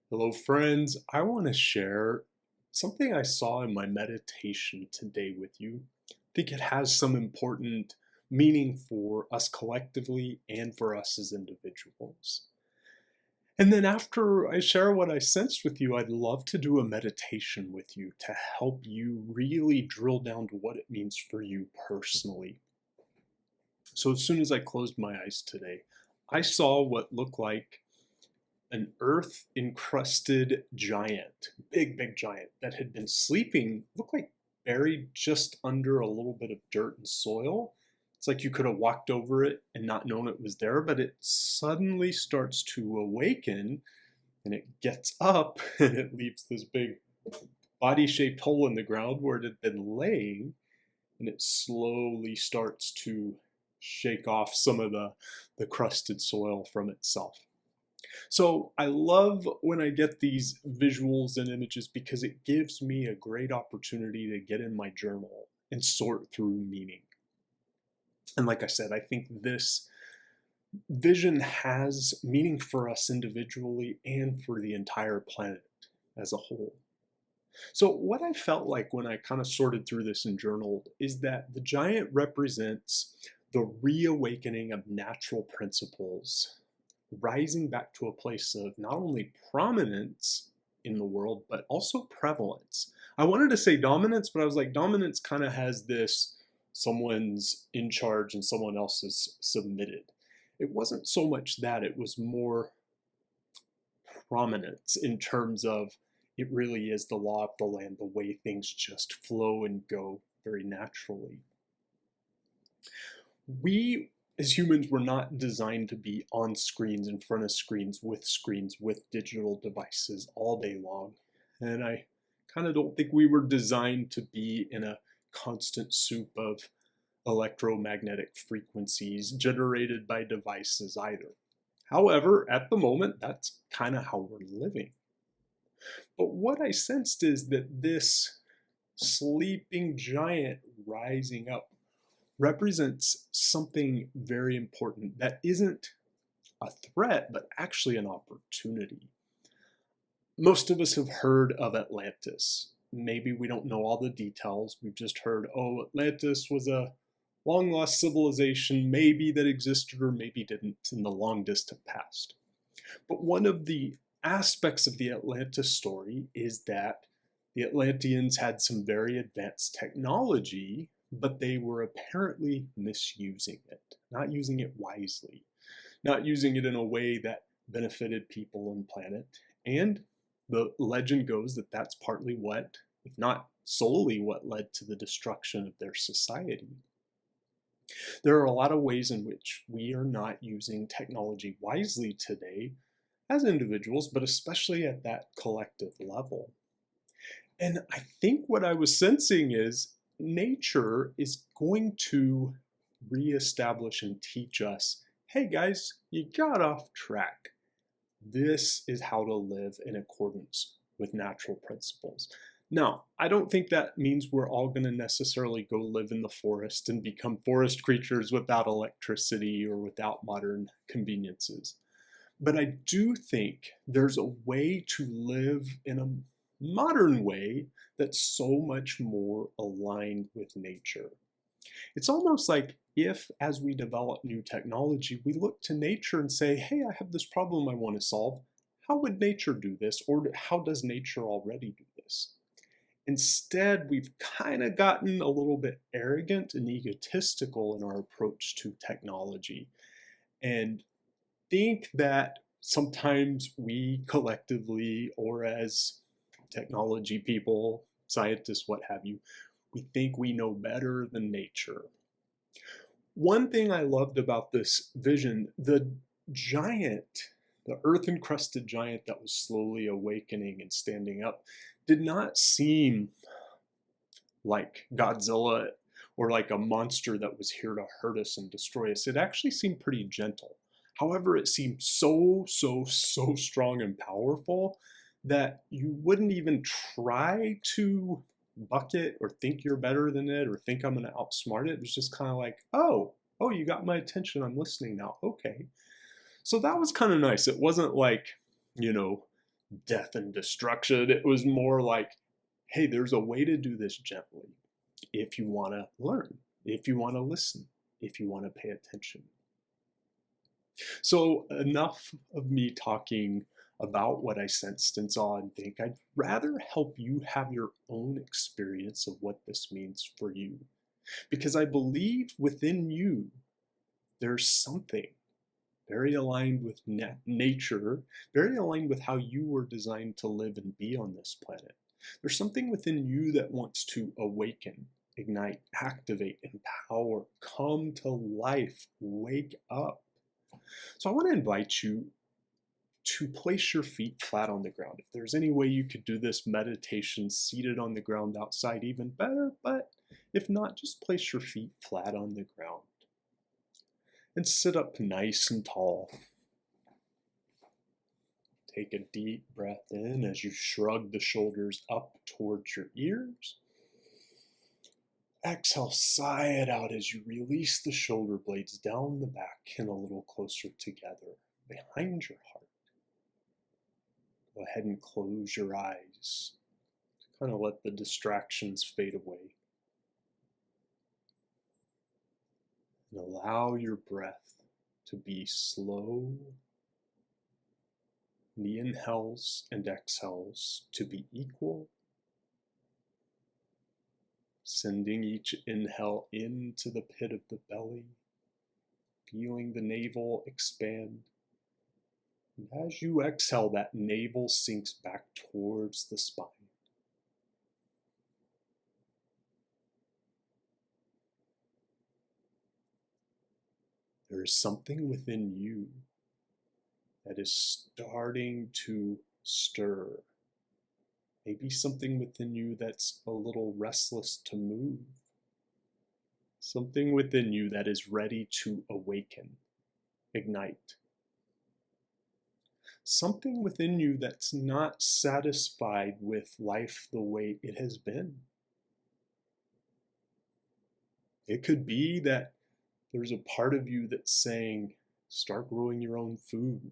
Hello, friends. I want to share something I saw in my meditation today with you. I think it has some important meaning for us collectively and for us as individuals. And then after I share what I sensed with you, I'd love to do a meditation with you to help you really drill down to what it means for you personally. So as soon as I closed my eyes today, I saw what looked like an earth encrusted giant, big giant that had been sleeping, looked like buried just under a little bit of dirt and soil. It's like you could have walked over it and not known it was there, but it suddenly starts to awaken and it gets up and it leaves this big body shaped hole in the ground where it had been laying, and it slowly starts to shake off some of the crusted soil from itself. So I love when I get these visuals and images because it gives me a great opportunity to get in my journal and sort through meaning. And like I said, I think this vision has meaning for us individually and for the entire planet as a whole. So what I felt like when I kind of sorted through this and journaled is that the giant represents the reawakening of natural principles, rising back to a place of not only prominence in the world, but also prevalence. I wanted to say dominance, but I was like, dominance kind of has this someone's in charge and someone else is submitted. It wasn't so much that, it was more prominence in terms of it really is the law of the land, the way things just flow and go very naturally. We as humans were not designed to be on screens, in front of screens, with digital devices all day long. And I kind of don't think we were designed to be in a constant soup of electromagnetic frequencies generated by devices either. However, at the moment, that's kind of how we're living. But what I sensed is that this sleeping giant rising up represents something very important that isn't a threat, but actually an opportunity. Most of us have heard of Atlantis. Maybe we don't know all the details. We've just heard, oh, Atlantis was a long lost civilization, maybe that existed or maybe didn't in the long distant past. But one of the aspects of the Atlantis story is that the Atlanteans had some very advanced technology, but they were apparently misusing it, not using it wisely, not using it in a way that benefited people and planet. And the legend goes that that's partly what, if not solely what, led to the destruction of their society. There are a lot of ways in which we are not using technology wisely today as individuals, but especially at that collective level. And I think what I was sensing is nature is going to reestablish and teach us, hey guys, you got off track. This is how to live in accordance with natural principles. Now, I don't think that means we're all going to necessarily go live in the forest and become forest creatures without electricity or without modern conveniences. But I do think there's a way to live in a modern way that's so much more aligned with nature. It's almost like if, as we develop new technology, we look to nature and say, hey, I have this problem I want to solve. How would nature do this? Or how does nature already do this? Instead, we've kind of gotten a little bit arrogant and egotistical in our approach to technology and think that sometimes we collectively, or as technology people, scientists, what have you, we think we know better than nature. One thing I loved about this vision, the giant, the earth encrusted giant that was slowly awakening and standing up, did not seem like Godzilla or like a monster that was here to hurt us and destroy us. It actually seemed pretty gentle. However, it seemed so strong and powerful that you wouldn't even try to buck it or think you're better than it or think I'm going to outsmart it. It was just kind of like, oh, you got my attention. I'm listening now. Okay. So that was kind of nice. It wasn't like, you know, death and destruction. It was more like, hey, there's a way to do this gently if you want to learn, if you want to listen, if you want to pay attention. So, enough of me talking about what I sensed and saw and think. I'd rather help you have your own experience of what this means for you. Because I believe within you, there's something very aligned with nature, very aligned with how you were designed to live and be on this planet. There's something within you that wants to awaken, ignite, activate, empower, come to life, wake up. So I want to invite you to place your feet flat on the ground. If there's any way you could do this meditation seated on the ground outside, even better. But if not, just place your feet flat on the ground and sit up nice and tall. Take a deep breath in as you shrug the shoulders up towards your ears. Exhale, sigh it out as you release the shoulder blades down the back and a little closer together behind your heart. Go ahead and close your eyes. Kind of let the distractions fade away. And allow your breath to be slow. The inhales and exhales to be equal. Sending each inhale into the pit of the belly, feeling the navel expand. And as you exhale, that navel sinks back towards the spine. There is something within you that is starting to stir. Maybe something within you that's a little restless to move. Something within you that is ready to awaken, ignite. Something within you that's not satisfied with life the way it has been. It could be that there's a part of you that's saying, start growing your own food.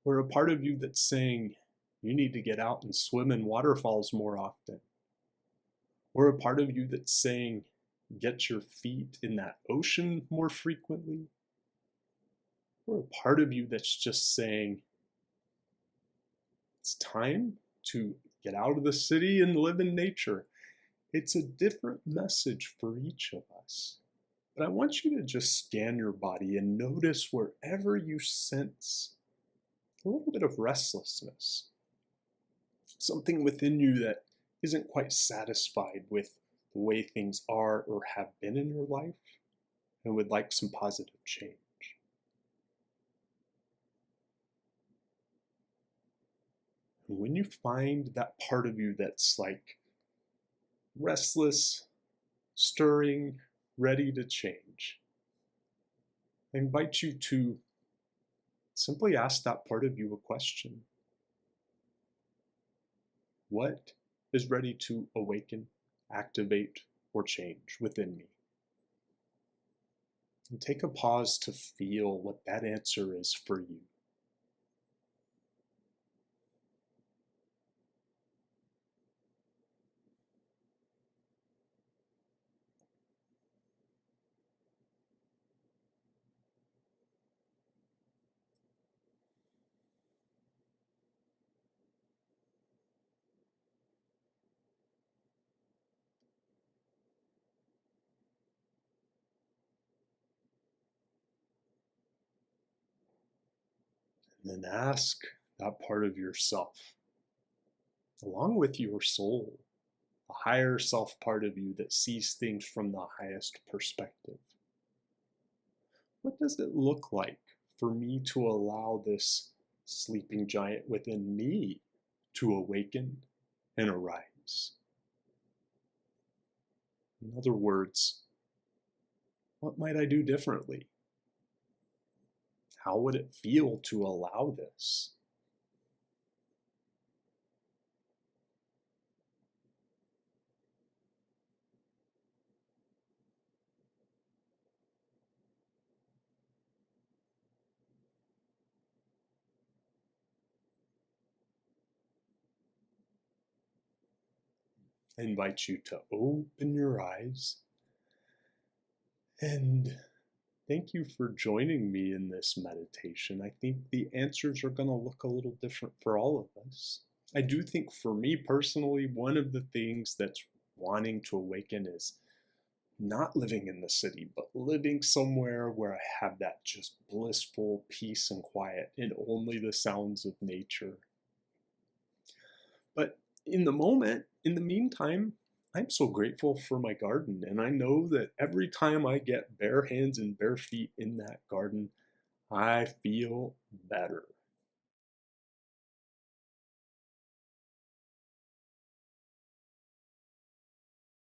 Or a part of you that's saying, you need to get out and swim in waterfalls more often. Or a part of you that's saying, get your feet in that ocean more frequently. Or a part of you that's just saying, it's time to get out of the city and live in nature. It's a different message for each of us. But I want you to just scan your body and notice wherever you sense a little bit of restlessness. Something within you that isn't quite satisfied with the way things are or have been in your life and would like some positive change. And when you find that part of you that's like restless, stirring, ready to change, I invite you to simply ask that part of you a question. What is ready to awaken, activate, or change within me? And take a pause to feel what that answer is for you. And then ask that part of yourself, along with your soul, the higher self part of you that sees things from the highest perspective. What does it look like for me to allow this sleeping giant within me to awaken and arise? In other words, what might I do differently? How would it feel to allow this? I invite you to open your eyes and thank you for joining me in this meditation. I think the answers are going to look a little different for all of us. I do think for me personally, one of the things that's wanting to awaken is not living in the city, but living somewhere where I have that just blissful peace and quiet and only the sounds of nature. But in the moment, in the meantime, I'm so grateful for my garden. And I know that every time I get bare hands and bare feet in that garden, I feel better.